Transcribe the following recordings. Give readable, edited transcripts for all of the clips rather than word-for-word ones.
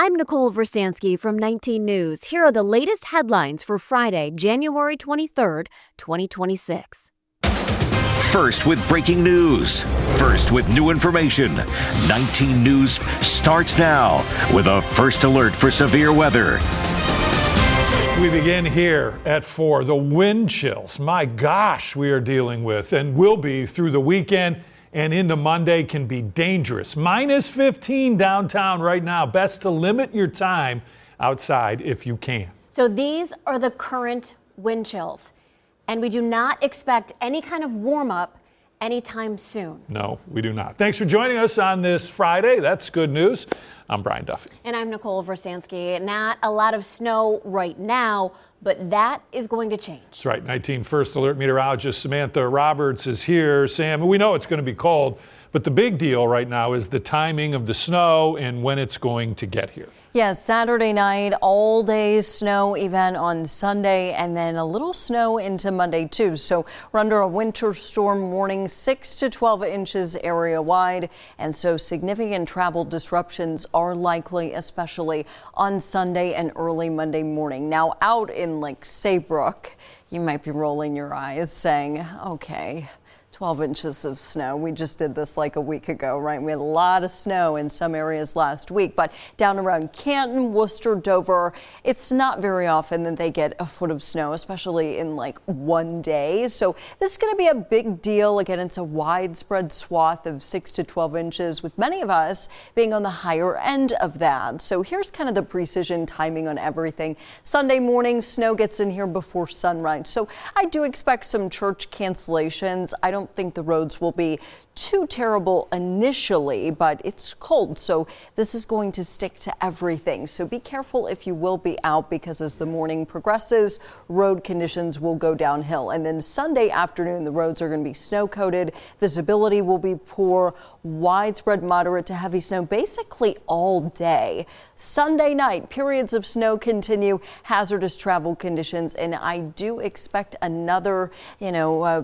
I'm Nicole Versansky from 19 News. Here are the latest headlines for Friday, January 23rd, 2026. First with breaking news. First with new information. 19 News starts now with a first alert for severe weather. We begin here at 4. The wind chills, my gosh, we are dealing with and will be through the weekend and into Monday can be dangerous. Minus 15 downtown right now. Best to limit your time outside if you can. So these are the current wind chills, and we do not expect any kind of warm up anytime soon. No, we do not. Thanks for joining us on this Friday. That's good news. I'm Brian Duffy. And I'm Nicole Versansky. Not a lot of snow right now, but that is going to change. That's right. 19 First Alert meteorologist Samantha Roberts is here. Sam, we know it's going to be cold, but the big deal right now is the timing of the snow and when it's going to get here. Yes, Saturday night, all day snow event on Sunday, and then a little snow into Monday too. So we're under a winter storm warning, 6 to 12 inches area wide, and so significant travel disruptions are likely, especially on Sunday and early Monday morning. Now out in Lake Saybrook, you might be rolling your eyes saying, okay, 12 inches of snow. We just did this like a week ago, right? We had a lot of snow in some areas last week, but down around Canton, Worcester, Dover, it's not very often that they get a foot of snow, especially in like one day. So this is going to be a big deal. Again, it's a widespread swath of 6 to 12 inches, with many of us being on the higher end of that. So here's kind of the precision timing on everything. Sunday morning, snow gets in here before sunrise. So I do expect some church cancellations. I don't think the roads will be too terrible initially, but it's cold, so this is going to stick to everything. So be careful if you will be out, because as the morning progresses, road conditions will go downhill. And then Sunday afternoon, the roads are going to be snow coated. Visibility will be poor, widespread moderate to heavy snow basically all day. Sunday night, periods of snow continue, hazardous travel conditions, and I do expect another,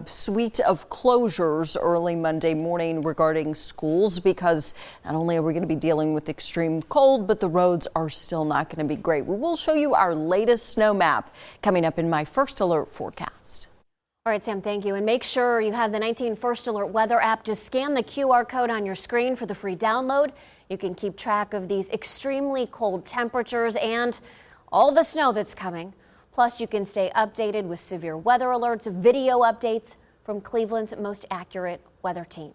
suite of closures early Monday morning regarding schools, because not only are we going to be dealing with extreme cold, but the roads are still not going to be great. We will show you our latest snow map coming up in my First Alert forecast. All right, Sam, thank you. And make sure you have the 19 First Alert weather app. Just scan the QR code on your screen for the free download. You can keep track of these extremely cold temperatures and all the snow that's coming. Plus, you can stay updated with severe weather alerts, video updates from Cleveland's most accurate weather team.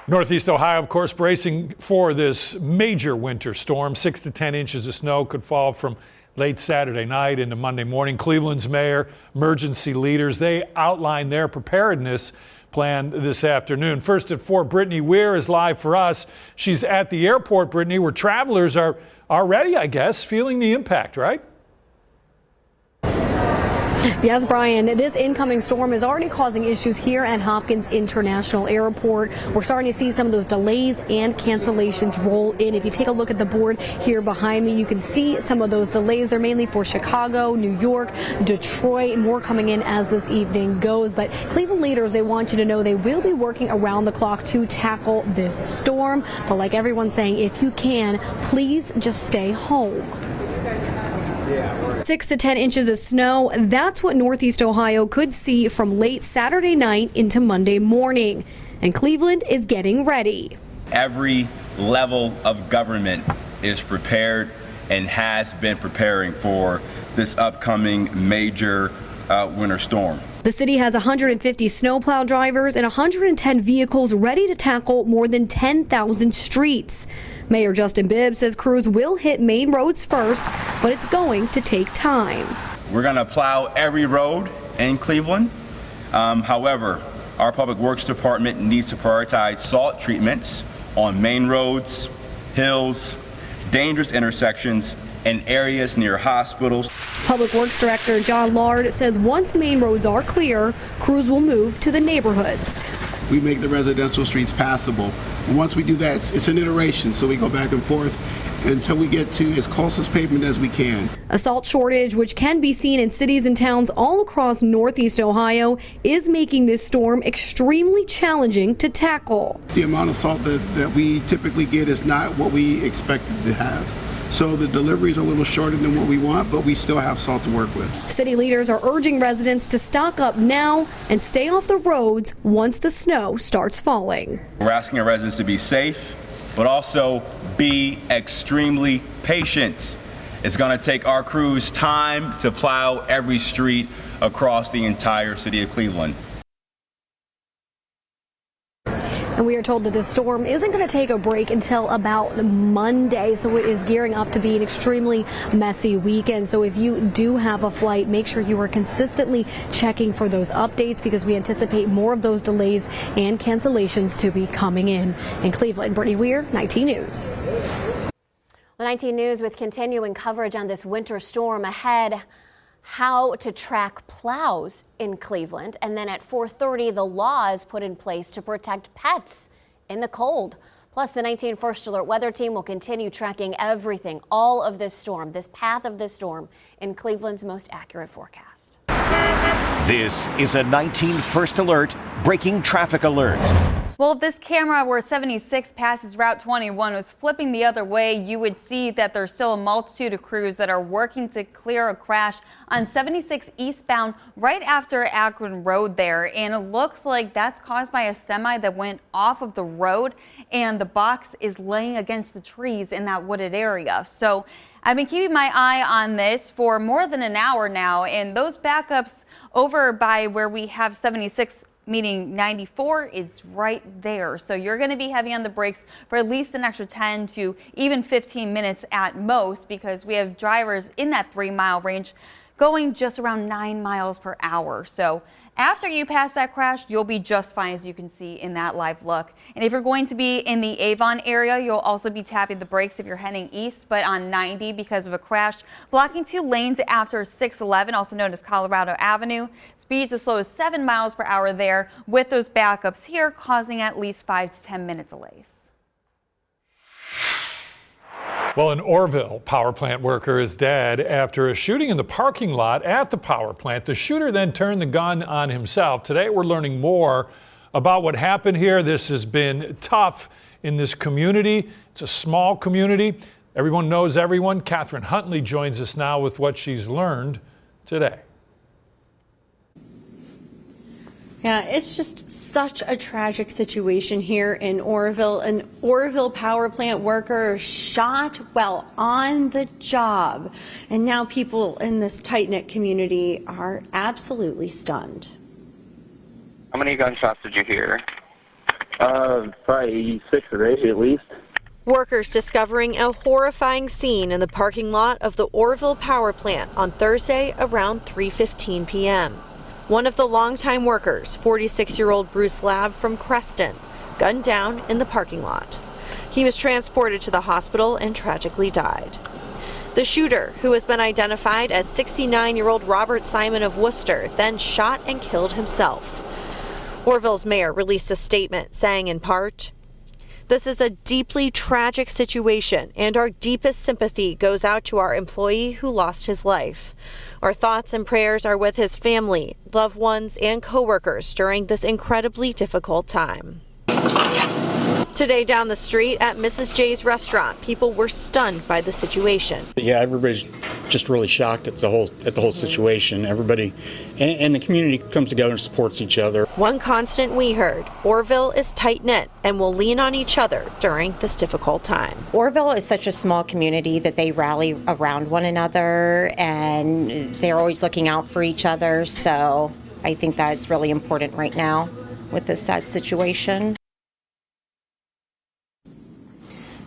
Northeast Ohio, of course, bracing for this major winter storm. 6 to 10 inches of snow could fall from late Saturday night into Monday morning. Cleveland's mayor, emergency leaders, they outlined their preparedness plan this afternoon. First at 4, Brittany Weir is live for us. She's at the airport, Brittany, where travelers are already, I guess, feeling the impact, right? Yes, Brian, this incoming storm is already causing issues here at Hopkins International Airport. We're starting to see some of those delays and cancellations roll in. If you take a look at the board here behind me, you can see some of those delays. They're mainly for Chicago, New York, Detroit, and more coming in as this evening goes. But Cleveland leaders, they want you to know they will be working around the clock to tackle this storm. But like everyone's saying, if you can, please just stay home. 6 to 10 inches of snow, that's what Northeast Ohio could see from late Saturday night into Monday morning. And Cleveland is getting ready. Every level of government is prepared and has been preparing for this upcoming major winter storm. The city has 150 snowplow drivers and 110 vehicles ready to tackle more than 10,000 streets. Mayor Justin Bibb says crews will hit main roads first, but it's going to take time. We're going to plow every road in Cleveland. However, our Public Works Department needs to prioritize salt treatments on main roads, hills, dangerous intersections, and areas near hospitals. Public Works Director John Lard says once main roads are clear, crews will move to the neighborhoods. We make the residential streets passable And once we do that, it's an iteration, so we go back and forth until we get to as close as pavement as we can. A salt shortage, which can be seen in cities and towns all across Northeast Ohio, is making this storm extremely challenging to tackle. The amount of salt that we typically get is not what we expected to have. So the delivery is a little shorter than what we want, but we still have salt to work with. City leaders are urging residents to stock up now and stay off the roads once the snow starts falling. We're asking our residents to be safe, but also be extremely patient. It's going to take our crews time to plow every street across the entire city of Cleveland. And we are told that this storm isn't going to take a break until about Monday, so it is gearing up to be an extremely messy weekend. So if you do have a flight, make sure you are consistently checking for those updates, because we anticipate more of those delays and cancellations to be coming in. In Cleveland, Brittany Weir, 19 News. Well, 19 News with continuing coverage on this winter storm ahead. How to track plows in Cleveland. And then at 4:30, the law is put in place to protect pets in the cold. Plus, the 19 First Alert Weather Team will continue tracking everything, all of this storm, this path of this storm, in Cleveland's most accurate forecast. This is a 19 First Alert breaking traffic alert. Well, if this camera where 76 passes Route 21 was flipping the other way, you would see that there's still a multitude of crews that are working to clear a crash on 76 eastbound right after Akron Road there. And it looks like that's caused by a semi that went off of the road, and the box is laying against the trees in that wooded area. So I've been keeping my eye on this for more than an hour now, and those backups over by where we have 76 meaning 94 is right there. So you're going to be heavy on the brakes for at least an extra 10 to even 15 minutes at most, because we have drivers in that 3-mile range going just around 9 miles per hour. So after you pass that crash, you'll be just fine, as you can see in that live look. And if you're going to be in the Avon area, you'll also be tapping the brakes if you're heading east, but on 90 because of a crash blocking 2 lanes after 611, also known as Colorado Avenue. Speeds as slow as 7 miles per hour there, with those backups here causing at least 5 to 10 minute delays. Well, an Orrville power plant worker is dead after a shooting in the parking lot at the power plant. The shooter then turned the gun on himself. Today, we're learning more about what happened here. This has been tough in this community. It's a small community. Everyone knows everyone. Catherine Huntley joins us now with what she's learned today. Yeah, it's just such a tragic situation here in Orrville. An Orrville power plant worker shot while on the job. And now people in this tight-knit community are absolutely stunned. How many gunshots did you hear? Probably 6 or 8 at least. Workers discovering a horrifying scene in the parking lot of the Orrville power plant on Thursday around 3:15 p.m. One of the longtime workers, 46-year-old Bruce Lab from Creston, gunned down in the parking lot. He was transported to the hospital and tragically died. The shooter, who has been identified as 69-year-old Robert Simon of Worcester, then shot and killed himself. Orrville's mayor released a statement saying in part, "This is a deeply tragic situation, and our deepest sympathy goes out to our employee who lost his life. Our thoughts and prayers are with his family, loved ones, and coworkers during this incredibly difficult time." Today down the street at Mrs. J's restaurant, people were stunned by the situation. Yeah, everybody's just really shocked at the whole situation. Everybody and the community comes together and supports each other. One constant we heard, Orrville is tight-knit and will lean on each other during this difficult time. Orrville is such a small community that they rally around one another, and they're always looking out for each other. So I think that's really important right now with this sad situation.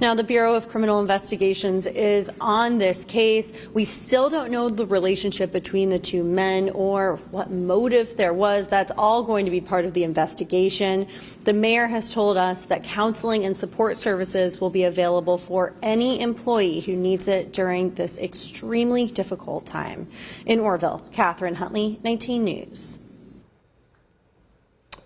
Now, the Bureau of Criminal Investigations is on this case. We still don't know the relationship between the two men or what motive there was. That's all going to be part of the investigation. The mayor has told us that counseling and support services will be available for any employee who needs it during this extremely difficult time. In Orrville, Catherine Huntley, 19 News.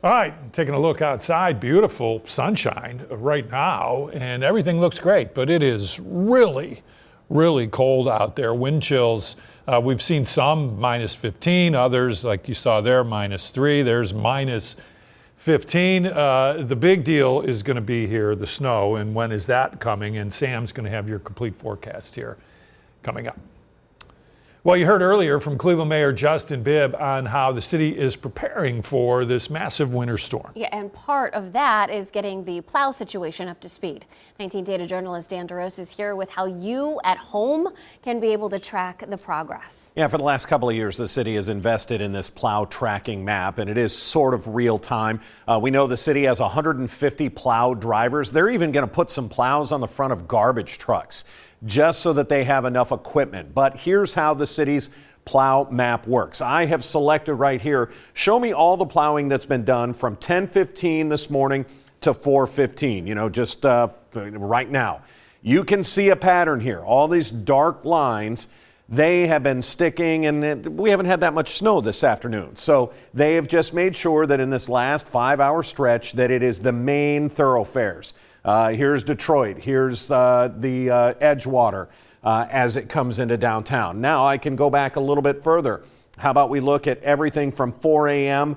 All right, taking a look outside, beautiful sunshine right now, and everything looks great, but it is really, really cold out there. Wind chills, we've seen some minus 15, others, like you saw there, minus 3. There's minus 15. The big deal is going to be here, the snow, and when is that coming? And Sam's going to have your complete forecast here coming up. Well, you heard earlier from Cleveland Mayor Justin Bibb on how the city is preparing for this massive winter storm. Yeah, and part of that is getting the plow situation up to speed. 19 Data journalist Dan DeRose is here with how you at home can be able to track the progress. Yeah, for the last couple of years, the city has invested in this plow tracking map, and it is sort of real time. We know the city has 150 plow drivers. They're even going to put some plows on the front of garbage trucks, just so that they have enough equipment. But here's how the city's plow map works. I have selected right here, show me all the plowing that's been done from 10:15 this morning to 4:15, just right now. You can see a pattern here. All these dark lines, they have been sticking, and we haven't had that much snow this afternoon. So they have just made sure that in this last 5-hour stretch that it is the main thoroughfares. Here's Detroit, here's the Edgewater as it comes into downtown. Now I can go back a little bit further. How about we look at everything from 4 a.m.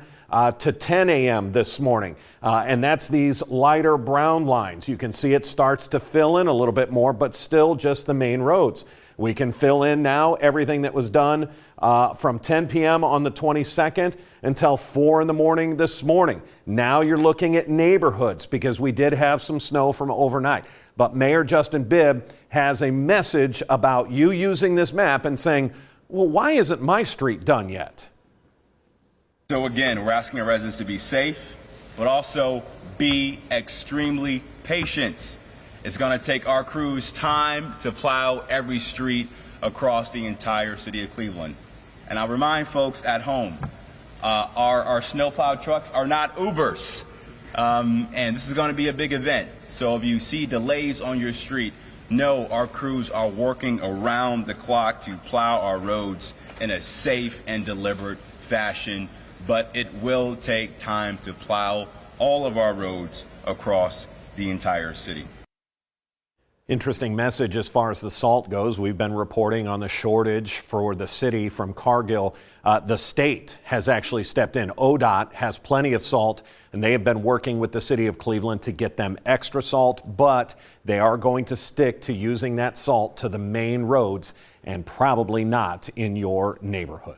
To 10 a.m. this morning, and that's these lighter brown lines. You can see it starts to fill in a little bit more, but still just the main roads. We can fill in now everything that was done from 10 p.m. on the 22nd until 4 in the morning this morning. Now you're looking at neighborhoods because we did have some snow from overnight. But Mayor Justin Bibb has a message about you using this map and saying, well, why isn't my street done yet? So again, we're asking our residents to be safe, but also be extremely patient. It's going to take our crews time to plow every street across the entire city of Cleveland. And I'll remind folks at home, our snowplow trucks are not Ubers. And this is going to be a big event. So if you see delays on your street, know our crews are working around the clock to plow our roads in a safe and deliberate fashion. But it will take time to plow all of our roads across the entire city. Interesting message as far as the salt goes. We've been reporting on the shortage for the city from Cargill. The state has actually stepped in. ODOT has plenty of salt, and they have been working with the city of Cleveland to get them extra salt, but they are going to stick to using that salt to the main roads and probably not in your neighborhood.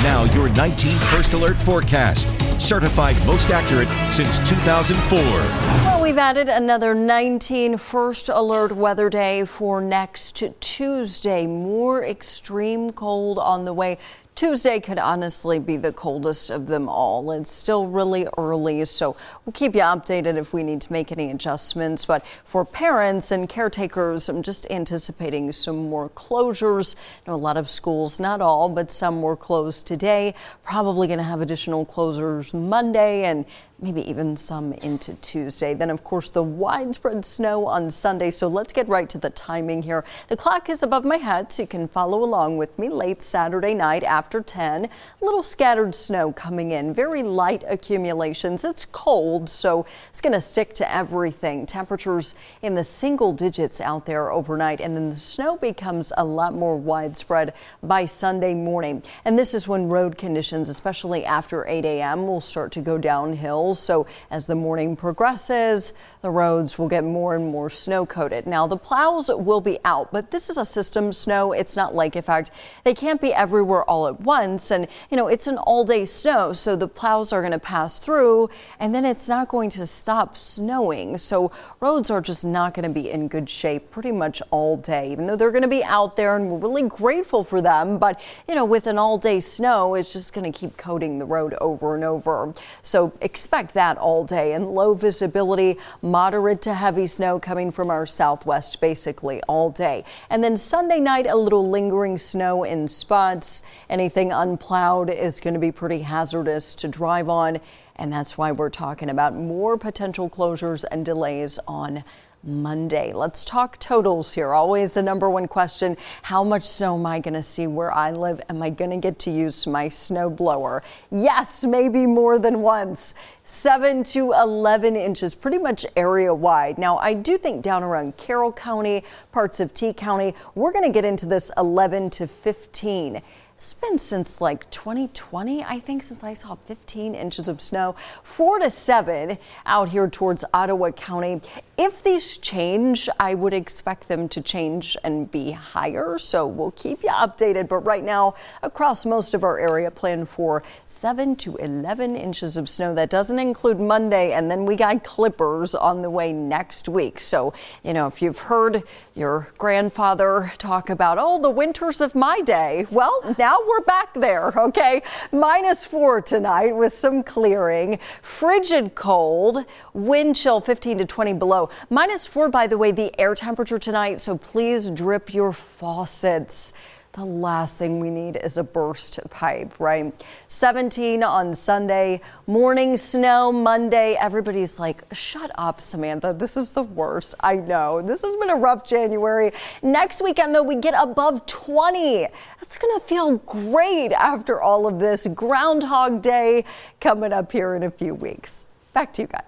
Now your 19 First Alert forecast, certified most accurate since 2004. Well, we've added another 19 First Alert weather day for next Tuesday. More extreme cold on the way. Tuesday could honestly be the coldest of them all. It's still really early, so we'll keep you updated if we need to make any adjustments. But for parents and caretakers, I'm just anticipating some more closures. I know a lot of schools, not all, but some were closed today. Probably going to have additional closures Monday and maybe even some into Tuesday. Then, of course, the widespread snow on Sunday. So let's get right to the timing here. The clock is above my head, so you can follow along with me. Late Saturday night after 10, a little scattered snow coming in, very light accumulations. It's cold, so it's going to stick to everything. Temperatures in the single digits out there overnight, and then the snow becomes a lot more widespread by Sunday morning. And this is when road conditions, especially after 8 a.m., will start to go downhill. So as the morning progresses, the roads will get more and more snow coated. Now the plows will be out, but this is a system snow. It's not lake effect. They can't be everywhere all at once. And it's an all day snow. So the plows are going to pass through and then it's not going to stop snowing. So roads are just not going to be in good shape pretty much all day, even though they're going to be out there and we're really grateful for them. But with an all day snow, it's just going to keep coating the road over and over. So expect that all day, and low visibility, moderate to heavy snow coming from our southwest basically all day. And then Sunday night, a little lingering snow in spots. Anything unplowed is going to be pretty hazardous to drive on, and that's why we're talking about more potential closures and delays on Monday. Let's talk totals here. Always the number one question. How much snow am I going to see where I live? Am I going to get to use my snow blower? Yes, maybe more than once. 7 to 11 inches, pretty much area wide. Now, I do think down around Carroll County, parts of T County, we're going to get into this 11 to 15. It's been since like 2020, I think, since I saw 15 inches of snow. 4 to 7 out here towards Ottawa County. If these change, I would expect them to change and be higher. So we'll keep you updated. But right now, across most of our area, plan for 7 to 11 inches of snow. That doesn't include Monday. And then we got clippers on the way next week. So, you know, if you've heard your grandfather talk about, oh, the winters of my day, well, now we're back there, okay? -4 tonight with some clearing. Frigid cold, wind chill 15 to 20 below. -4, by the way, the air temperature tonight, so please drip your faucets. The last thing we need is a burst pipe, right? 17 on Sunday, morning snow Monday. Everybody's like, shut up, Samantha. This is the worst. I know. This has been a rough January. Next weekend, though, we get above 20. That's going to feel great after all of this. Groundhog Day coming up here in a few weeks. Back to you guys.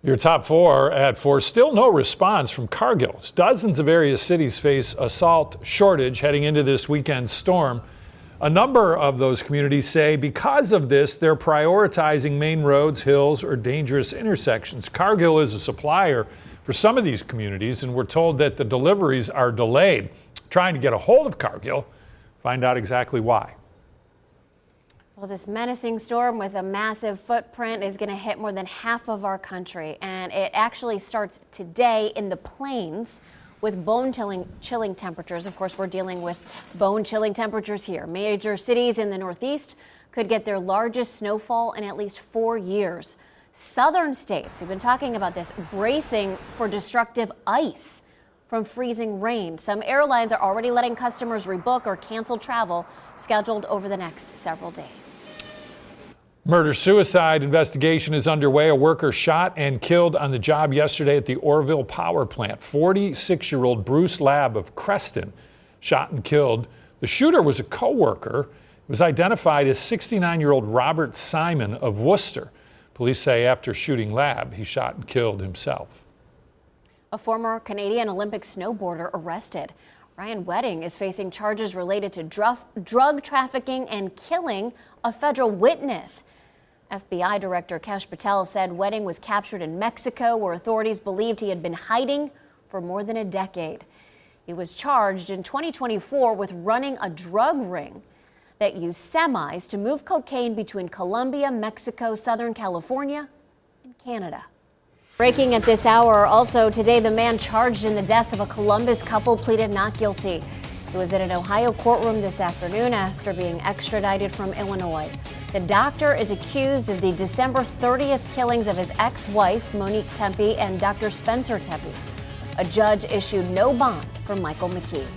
Your top 4 at 4. Still no response from Cargill. Dozens of area cities face a salt shortage heading into this weekend's storm. A number of those communities say because of this, they're prioritizing main roads, hills, or dangerous intersections. Cargill is a supplier for some of these communities, and we're told that the deliveries are delayed. Trying to get a hold of Cargill, find out exactly why. Well, this menacing storm with a massive footprint is going to hit more than half of our country, and it actually starts today in the plains with bone-chilling temperatures. Of course, we're dealing with bone-chilling temperatures here. Major cities in the Northeast could get their largest snowfall in at least 4 years. Southern states, we've been talking about this, bracing for destructive ice from freezing rain. Some airlines are already letting customers rebook or cancel travel scheduled over the next several days. Murder-suicide investigation is underway. A worker shot and killed on the job yesterday at the Oroville Power Plant. 46-year-old Bruce Labb of Creston shot and killed. The shooter was a co-worker. It was identified as 69-year-old Robert Simon of Worcester. Police say after shooting Labb, he shot and killed himself. A former Canadian Olympic snowboarder arrested. Ryan Wedding is facing charges related to drug trafficking and killing a federal witness. FBI Director Kesh Patel said Wedding was captured in Mexico, where authorities believed he had been hiding for more than a decade. He was charged in 2024 with running a drug ring that used semis to move cocaine between Colombia, Mexico, Southern California, and Canada. Breaking at this hour, also today, the man charged in the deaths of a Columbus couple pleaded not guilty. He was in an Ohio courtroom this afternoon after being extradited from Illinois. The doctor is accused of the December 30th killings of his ex-wife, Monique Tempe, and Dr. Spencer Tempe. A judge issued no bond for Michael McKee.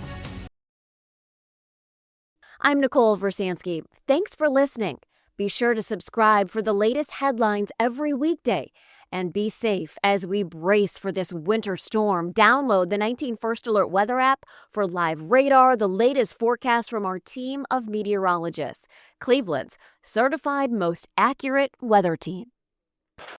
I'm Nicole Versansky. Thanks for listening. Be sure to subscribe for the latest headlines every weekday. And be safe as we brace for this winter storm. Download the 19 First Alert weather app for live radar, the latest forecast from our team of meteorologists. Cleveland's certified most accurate weather team.